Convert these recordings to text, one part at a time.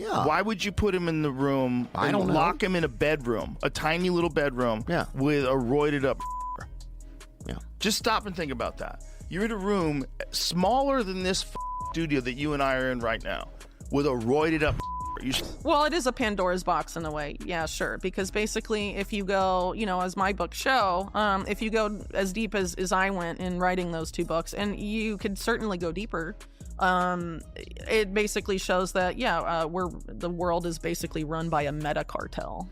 Yeah. Why would you put him in the room I don't and know. lock him in a bedroom, a tiny little bedroom, with a roided up? Yeah. Just stop and think about that. You're in a room smaller than this studio that you and I are in right now, with a roided up. Well, it is a Pandora's box in a way. Yeah, sure. Because basically, if you go, as my books show, if you go as deep as I went in writing those 2 books, and you could certainly go deeper, it basically shows that, the world is basically run by a meta cartel.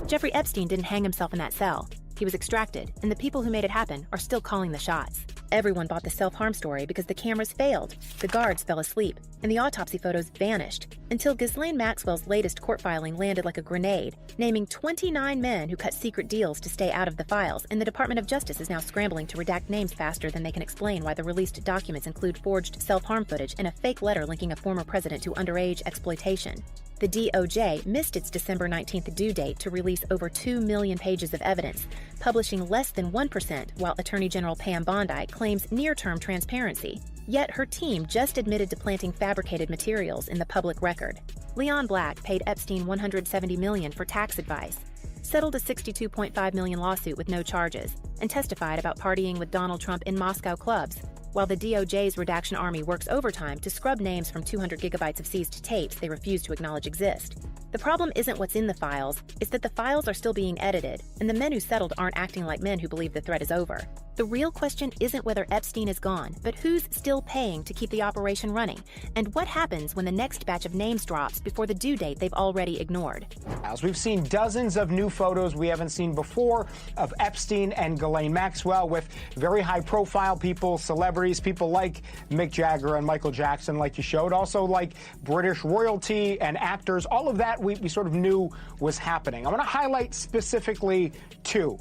Jeffrey Epstein didn't hang himself in that cell. He was extracted, and the people who made it happen are still calling the shots. Everyone bought the self-harm story because the cameras failed, the guards fell asleep, and the autopsy photos vanished, until Ghislaine Maxwell's latest court filing landed like a grenade, naming 29 men who cut secret deals to stay out of the files, and the Department of Justice is now scrambling to redact names faster than they can explain why the released documents include forged self-harm footage and a fake letter linking a former president to underage exploitation. The DOJ missed its December 19th due date to release over 2 million pages of evidence, publishing less than 1%, while Attorney General Pam Bondi claims near-term transparency. Yet her team just admitted to planting fabricated materials in the public record. Leon Black paid Epstein $170 million for tax advice, settled a $62.5 million lawsuit with no charges, and testified about partying with Donald Trump in Moscow clubs, while the DOJ's redaction army works overtime to scrub names from 200 gigabytes of seized tapes they refuse to acknowledge exist. The problem isn't what's in the files, it's that the files are still being edited, and the men who settled aren't acting like men who believe the threat is over. The real question isn't whether Epstein is gone, but who's still paying to keep the operation running, and what happens when the next batch of names drops before the due date they've already ignored. As we've seen dozens of new photos we haven't seen before of Epstein and Ghislaine Maxwell with very high-profile people, celebrities, people like Mick Jagger and Michael Jackson, like you showed, also like British royalty and actors. All of that we sort of knew was happening. I want to highlight specifically 2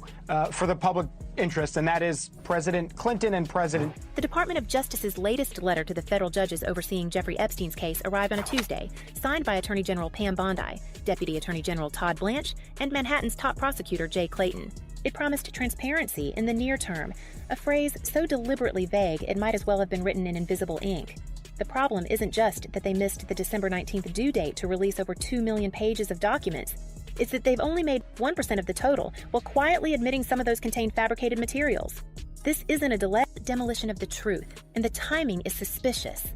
for the public interest, and that is President Clinton and President. The Department of Justice's latest letter to the federal judges overseeing Jeffrey Epstein's case arrived on a Tuesday, signed by Attorney General Pam Bondi, Deputy Attorney General Todd Blanche, and Manhattan's top prosecutor Jay Clayton. It promised transparency in the near term, a phrase so deliberately vague it might as well have been written in invisible ink. The problem isn't just that they missed the December 19th due date to release over 2 million pages of documents. It's that they've only made 1% of the total, while quietly admitting some of those contain fabricated materials. This isn't a demolition of the truth, and the timing is suspicious.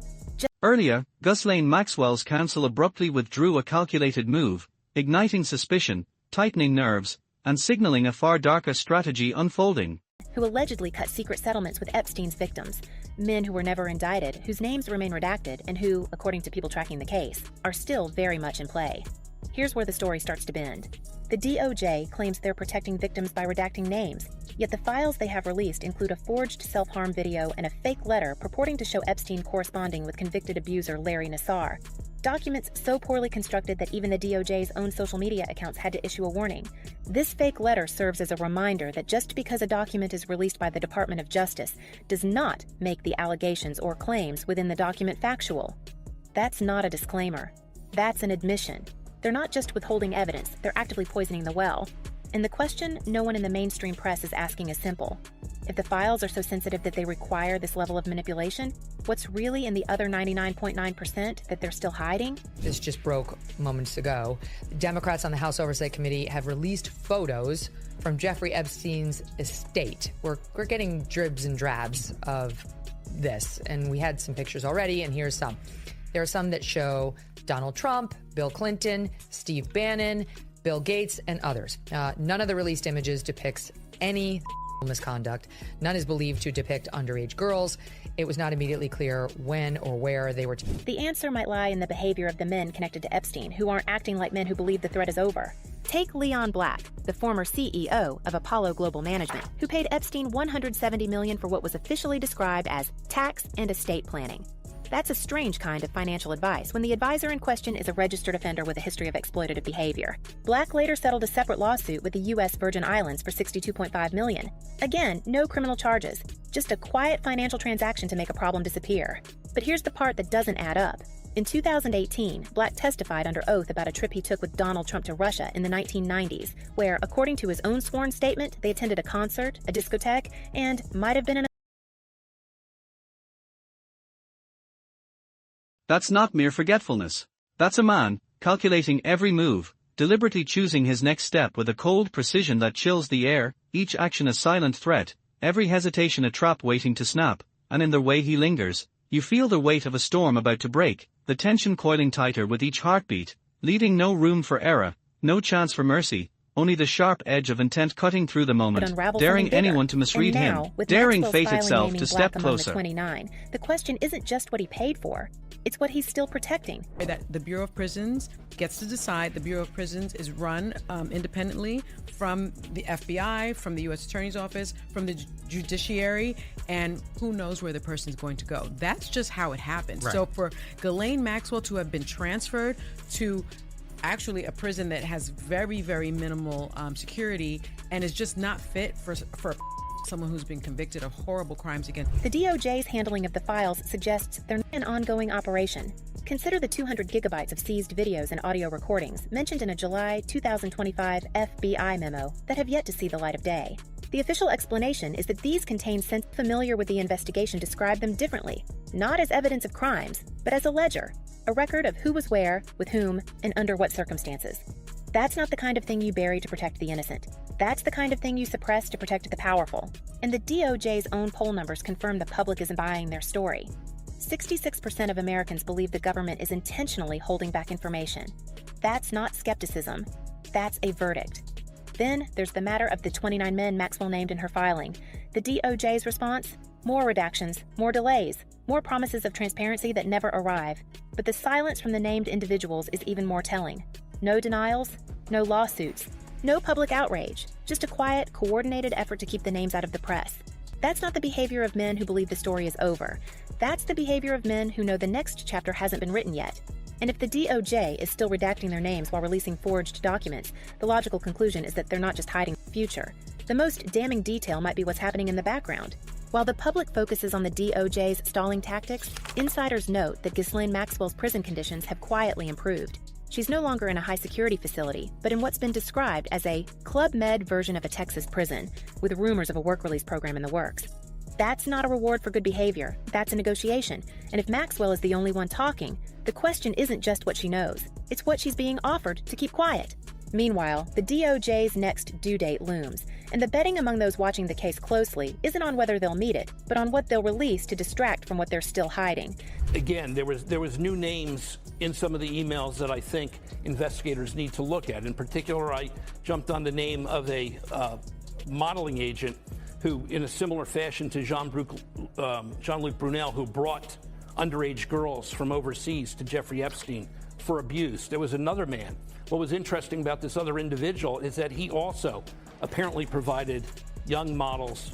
Earlier, Ghislaine Maxwell's counsel abruptly withdrew a calculated move, igniting suspicion, tightening nerves, and signaling a far darker strategy unfolding. Who allegedly cut secret settlements with Epstein's victims, men who were never indicted, whose names remain redacted, and who, according to people tracking the case, are still very much in play. Here's where the story starts to bend. The DOJ claims they're protecting victims by redacting names, yet the files they have released include a forged self-harm video and a fake letter purporting to show Epstein corresponding with convicted abuser Larry Nassar. Documents so poorly constructed that even the DOJ's own social media accounts had to issue a warning. This fake letter serves as a reminder that just because a document is released by the Department of Justice does not make the allegations or claims within the document factual. That's not a disclaimer. That's an admission. They're not just withholding evidence, they're actively poisoning the well. And the question no one in the mainstream press is asking is simple. If the files are so sensitive that they require this level of manipulation, what's really in the other 99.9% that they're still hiding? This just broke moments ago. Democrats on the House Oversight Committee have released photos from Jeffrey Epstein's estate. We're getting dribs and drabs of this, and we had some pictures already, and here's some. There are some that show Donald Trump, Bill Clinton, Steve Bannon, Bill Gates, and others. None of the released images depicts any misconduct. None is believed to depict underage girls. It was not immediately clear when or where they were. The answer might lie in the behavior of the men connected to Epstein, who aren't acting like men who believe the threat is over. Take Leon Black, the former CEO of Apollo Global Management, who paid Epstein $170 million for what was officially described as tax and estate planning. That's a strange kind of financial advice when the advisor in question is a registered offender with a history of exploitative behavior. Black later settled a separate lawsuit with the U.S. Virgin Islands for $62.5 million. Again, no criminal charges, just a quiet financial transaction to make a problem disappear. But here's the part that doesn't add up. In 2018, Black testified under oath about a trip he took with Donald Trump to Russia in the 1990s, where, according to his own sworn statement, they attended a concert, a discotheque, and might have been in a... That's not mere forgetfulness. That's a man, calculating every move, deliberately choosing his next step with a cold precision that chills the air, each action a silent threat, every hesitation a trap waiting to snap, and in the way he lingers, you feel the weight of a storm about to break, the tension coiling tighter with each heartbeat, leaving no room for error, no chance for mercy, only the sharp edge of intent cutting through the moment, daring anyone to misread him, daring fate itself to step closer. 29, the question isn't just what he paid for, it's what he's still protecting. That the Bureau of Prisons gets to decide. The Bureau of Prisons is run independently from the FBI, from the U.S. Attorney's Office, from the judiciary, and who knows where the person's going to go. That's just how it happens. Right. So for Ghislaine Maxwell to have been transferred to actually a prison that has very, very minimal security and is just not fit for someone who's been convicted of horrible crimes against. The DOJ's handling of the files suggests they're not an ongoing operation. Consider the 200 gigabytes of seized videos and audio recordings mentioned in a July 2025 FBI memo that have yet to see the light of day. The official explanation is that these contain familiar with the investigation describe them differently, not as evidence of crimes, but as a ledger, a record of who was where, with whom, and under what circumstances. That's not the kind of thing you bury to protect the innocent. That's the kind of thing you suppress to protect the powerful. And the DOJ's own poll numbers confirm the public isn't buying their story. 66% of Americans believe the government is intentionally holding back information. That's not skepticism. That's a verdict. Then there's the matter of the 29 men Maxwell named in her filing. The DOJ's response? More redactions, more delays, more promises of transparency that never arrive. But the silence from the named individuals is even more telling. No denials, no lawsuits, no public outrage, just a quiet, coordinated effort to keep the names out of the press. That's not the behavior of men who believe the story is over. That's the behavior of men who know the next chapter hasn't been written yet. And if the DOJ is still redacting their names while releasing forged documents, the logical conclusion is that they're not just hiding the future. The most damning detail might be what's happening in the background. While the public focuses on the DOJ's stalling tactics, insiders note that Ghislaine Maxwell's prison conditions have quietly improved. She's no longer in a high-security facility, but in what's been described as a Club Med version of a Texas prison, with rumors of a work-release program in the works. That's not a reward for good behavior. That's a negotiation. And if Maxwell is the only one talking, the question isn't just what she knows. It's what she's being offered to keep quiet. Meanwhile, the DOJ's next due date looms, and the betting among those watching the case closely isn't on whether they'll meet it, but on what they'll release to distract from what they're still hiding. Again, there was new names in some of the emails that I think investigators need to look at. In particular, I jumped on the name of a modeling agent who, in a similar fashion to Jean-Luc Brunel, who brought underage girls from overseas to Jeffrey Epstein for abuse. There was another man. What was interesting about this other individual is that he also apparently provided young models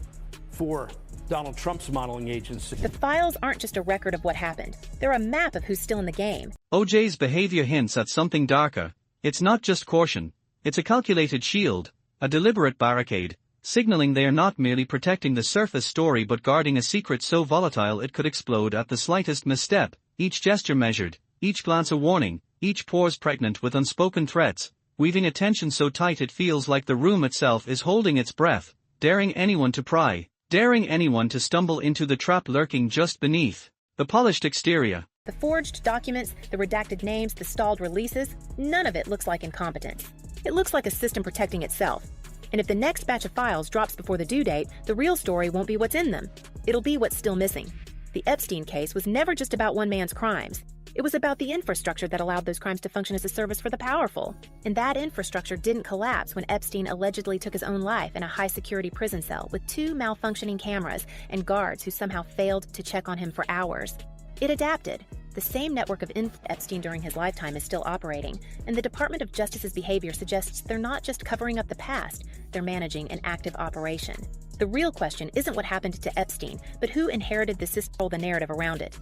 for Donald Trump's modeling agency. The files aren't just a record of what happened. They're a map of who's still in the game. OJ's behavior hints at something darker. It's not just caution. It's a calculated shield, a deliberate barricade, signaling they are not merely protecting the surface story but guarding a secret so volatile it could explode at the slightest misstep, each gesture measured, each glance a warning, each pause pregnant with unspoken threats, weaving a tension so tight it feels like the room itself is holding its breath, daring anyone to pry, daring anyone to stumble into the trap lurking just beneath the polished exterior. The forged documents, the redacted names, the stalled releases, none of it looks like incompetence. It looks like a system protecting itself. And if the next batch of files drops before the due date, the real story won't be what's in them. It'll be what's still missing. The Epstein case was never just about one man's crimes. It was about the infrastructure that allowed those crimes to function as a service for the powerful. And that infrastructure didn't collapse when Epstein allegedly took his own life in a high-security prison cell with 2 malfunctioning cameras and guards who somehow failed to check on him for hours. It adapted. The same network of Epstein during his lifetime is still operating, and the Department of Justice's behavior suggests they're not just covering up the past, they're managing an active operation. The real question isn't what happened to Epstein, but who inherited the system, the narrative around it.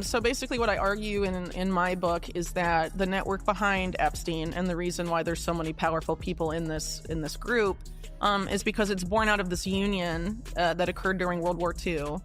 So basically what I argue in my book is that the network behind Epstein, and the reason why there's so many powerful people in this group, is because it's born out of this union that occurred during World War II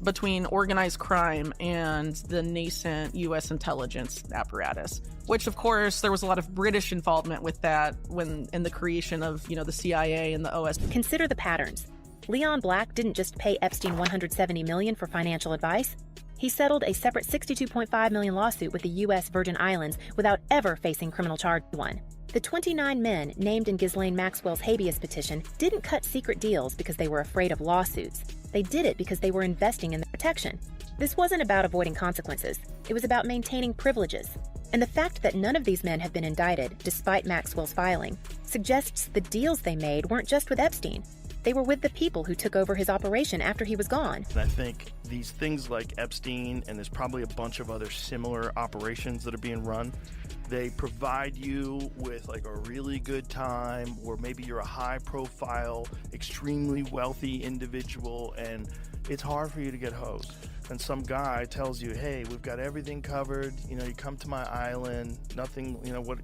between organized crime and the nascent U.S. intelligence apparatus, which of course there was a lot of British involvement with that when in the creation of, the CIA and the OS. Consider the patterns. Leon Black didn't just pay Epstein $170 million for financial advice. He settled a separate $62.5 million lawsuit with the U.S. Virgin Islands without ever facing criminal charge one. The 29 men named in Ghislaine Maxwell's habeas petition didn't cut secret deals because they were afraid of lawsuits. They did it because they were investing in their protection. This wasn't about avoiding consequences. It was about maintaining privileges. And the fact that none of these men have been indicted, despite Maxwell's filing, suggests the deals they made weren't just with Epstein. They were with the people who took over his operation after he was gone. And I think these things like Epstein, and there's probably a bunch of other similar operations that are being run, they provide you with like a really good time, or maybe you're a high profile, extremely wealthy individual, and it's hard for you to get hosed. And some guy tells you, hey, we've got everything covered. You know, you come to my island, nothing, you know, what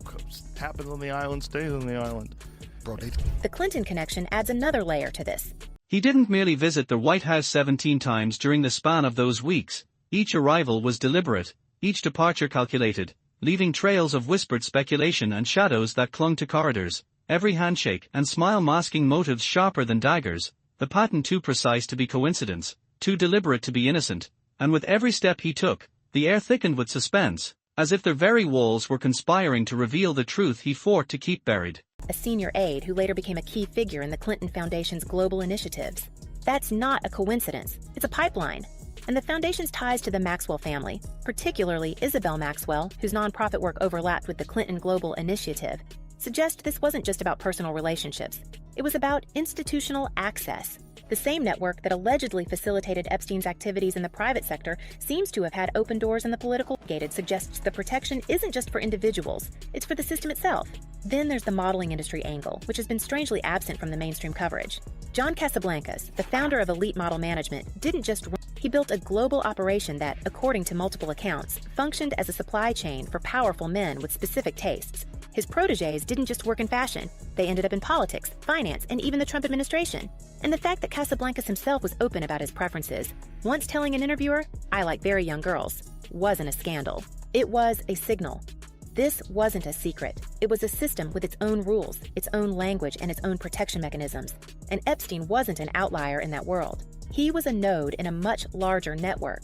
happens on the island stays on the island. The Clinton connection adds another layer to this. He didn't merely visit the White House 17 times during the span of those weeks. Each arrival was deliberate, each departure calculated, leaving trails of whispered speculation and shadows that clung to corridors, every handshake and smile masking motives sharper than daggers, the pattern too precise to be coincidence, too deliberate to be innocent, and with every step he took, the air thickened with suspense, as if their very walls were conspiring to reveal the truth he fought to keep buried. A senior aide who later became a key figure in the Clinton Foundation's global initiatives. That's not a coincidence. It's a pipeline. And the Foundation's ties to the Maxwell family, particularly Isabel Maxwell, whose nonprofit work overlapped with the Clinton Global Initiative, suggest this wasn't just about personal relationships. It was about institutional access. The same network that allegedly facilitated Epstein's activities in the private sector seems to have had open doors in the political gated suggests the protection isn't just for individuals, it's for the system itself. Then there's the modeling industry angle, which has been strangely absent from the mainstream coverage. John Casablancas, the founder of Elite Model Management, didn't just run. He built a global operation that, according to multiple accounts, functioned as a supply chain for powerful men with specific tastes. His protégés didn't just work in fashion. They ended up in politics, finance, and even the Trump administration. And the fact that Casablancas himself was open about his preferences, once telling an interviewer, "I like very young girls," wasn't a scandal. It was a signal. This wasn't a secret. It was a system with its own rules, its own language, and its own protection mechanisms. And Epstein wasn't an outlier in that world. He was a node in a much larger network.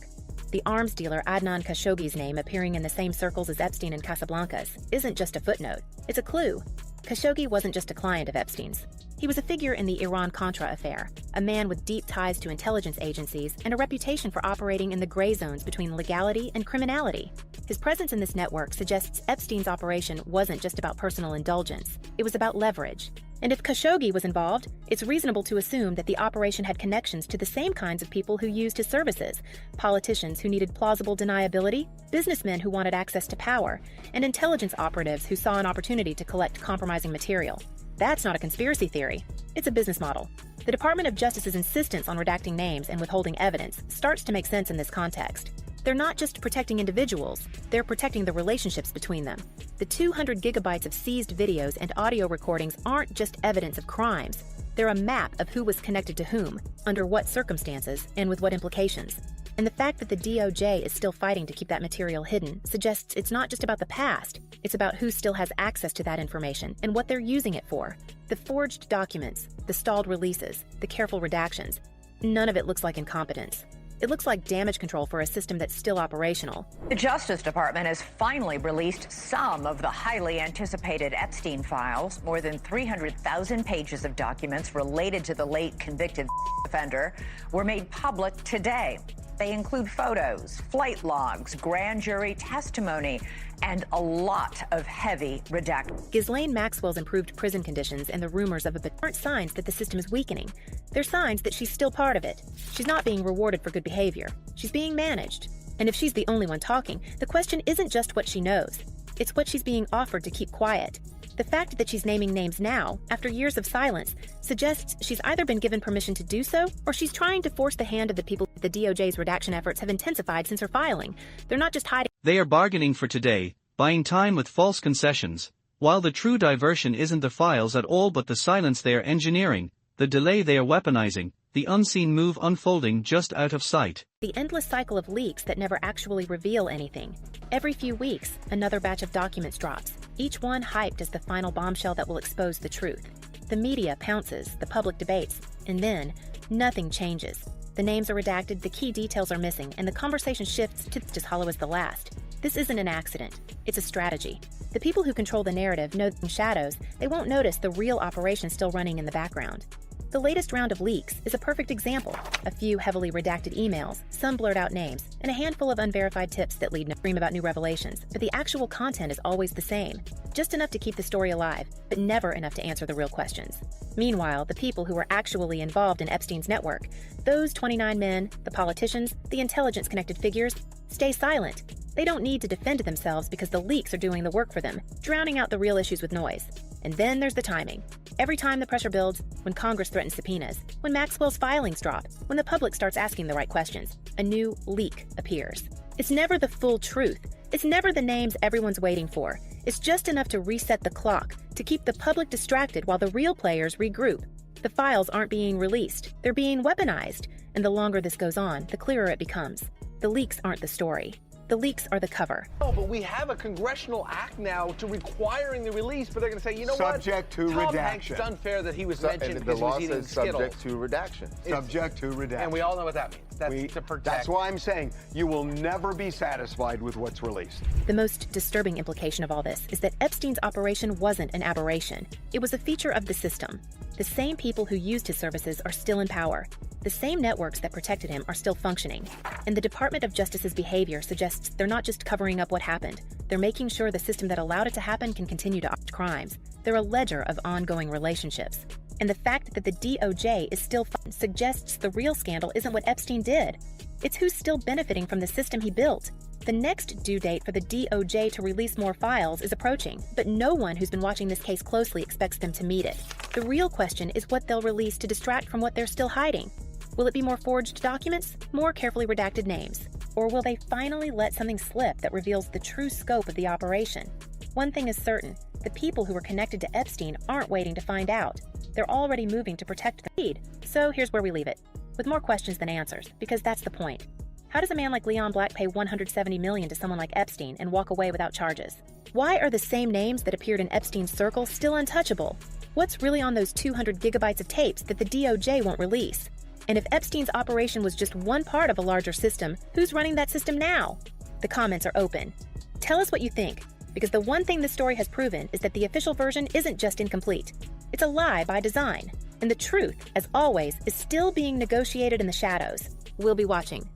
The arms dealer Adnan Khashoggi's name appearing in the same circles as Epstein and Casablancas isn't just a footnote. It's a clue. Khashoggi wasn't just a client of Epstein's. He was a figure in the Iran-Contra affair, a man with deep ties to intelligence agencies and a reputation for operating in the gray zones between legality and criminality. His presence in this network suggests Epstein's operation wasn't just about personal indulgence. It was about leverage. And if Khashoggi was involved, it's reasonable to assume that the operation had connections to the same kinds of people who used his services: politicians who needed plausible deniability, businessmen who wanted access to power, and intelligence operatives who saw an opportunity to collect compromising material. That's not a conspiracy theory. It's a business model. The Department of Justice's insistence on redacting names and withholding evidence starts to make sense in this context. They're not just protecting individuals, they're protecting the relationships between them. The 200 gigabytes of seized videos and audio recordings aren't just evidence of crimes. They're a map of who was connected to whom, under what circumstances, and with what implications. And the fact that the DOJ is still fighting to keep that material hidden suggests it's not just about the past, it's about who still has access to that information and what they're using it for. The forged documents, the stalled releases, the careful redactions, none of it looks like incompetence. It looks like damage control for a system that's still operational. The Justice Department has finally released some of the highly anticipated Epstein files. More than 300,000 pages of documents related to the late convicted offender were made public today. They include photos, flight logs, grand jury testimony, and a lot of heavy redacted. Ghislaine Maxwell's improved prison conditions and the rumors of aren't signs that the system is weakening. They're signs that she's still part of it. She's not being rewarded for good behavior. She's being managed. And if she's the only one talking, the question isn't just what she knows. It's what she's being offered to keep quiet. The fact that she's naming names now, after years of silence, suggests she's either been given permission to do so, or she's trying to force the hand of the people. The DOJ's redaction efforts have intensified since her filing. They're not just hiding. They are bargaining for today, buying time with false concessions, while the true diversion isn't the files at all but the silence they are engineering, the delay they are weaponizing, the unseen move unfolding just out of sight. The endless cycle of leaks that never actually reveal anything. Every few weeks, another batch of documents drops, each one hyped as the final bombshell that will expose the truth. The media pounces, the public debates, and then nothing changes. The names are redacted, the key details are missing, and the conversation shifts to as hollow as the last. This isn't an accident. It's a strategy. The people who control the narrative know in shadows they won't notice the real operation still running in the background. The latest round of leaks is a perfect example. A few heavily redacted emails, some blurred out names, and a handful of unverified tips that lead to dream about new revelations, but the actual content is always the same. Just enough to keep the story alive, but never enough to answer the real questions. Meanwhile, the people who were actually involved in Epstein's network, those 29 men, the politicians, the intelligence-connected figures, stay silent. They don't need to defend themselves because the leaks are doing the work for them, drowning out the real issues with noise. And then there's the timing. Every time the pressure builds, when Congress threatens subpoenas, when Maxwell's filings drop, when the public starts asking the right questions, a new leak appears. It's never the full truth. It's never the names everyone's waiting for. It's just enough to reset the clock, to keep the public distracted while the real players regroup. The files aren't being released. They're being weaponized. And the longer this goes on, the clearer it becomes. The leaks aren't the story. The leaks are the cover. Oh, but we have a congressional act now to requiring the release, but they're going to say, you know subject what? To Tom redaction. Hanks, it's unfair that he was mentioned the because he law was eating says Skittles. Subject to redaction. Subject to redaction. And we all know what that means. That's to protect. That's why I'm saying you will never be satisfied with what's released. The most disturbing implication of all this is that Epstein's operation wasn't an aberration. It was a feature of the system. The same people who used his services are still in power. The same networks that protected him are still functioning. And the Department of Justice's behavior suggests they're not just covering up what happened. They're making sure the system that allowed it to happen can continue to opt crimes. They're a ledger of ongoing relationships. And the fact that the DOJ is still suggests the real scandal isn't what Epstein did. It's who's still benefiting from the system he built. The next due date for the DOJ to release more files is approaching, but no one who's been watching this case closely expects them to meet it. The real question is what they'll release to distract from what they're still hiding. Will it be more forged documents, more carefully redacted names? Or will they finally let something slip that reveals the true scope of the operation? One thing is certain, the people who are connected to Epstein aren't waiting to find out. They're already moving to protect the lead. So here's where we leave it, with more questions than answers, because that's the point. How does a man like Leon Black pay $170 million to someone like Epstein and walk away without charges? Why are the same names that appeared in Epstein's circle still untouchable? What's really on those 200 gigabytes of tapes that the DOJ won't release? And if Epstein's operation was just one part of a larger system, who's running that system now? The comments are open. Tell us what you think, because the one thing this story has proven is that the official version isn't just incomplete. It's a lie by design. And the truth, as always, is still being negotiated in the shadows. We'll be watching.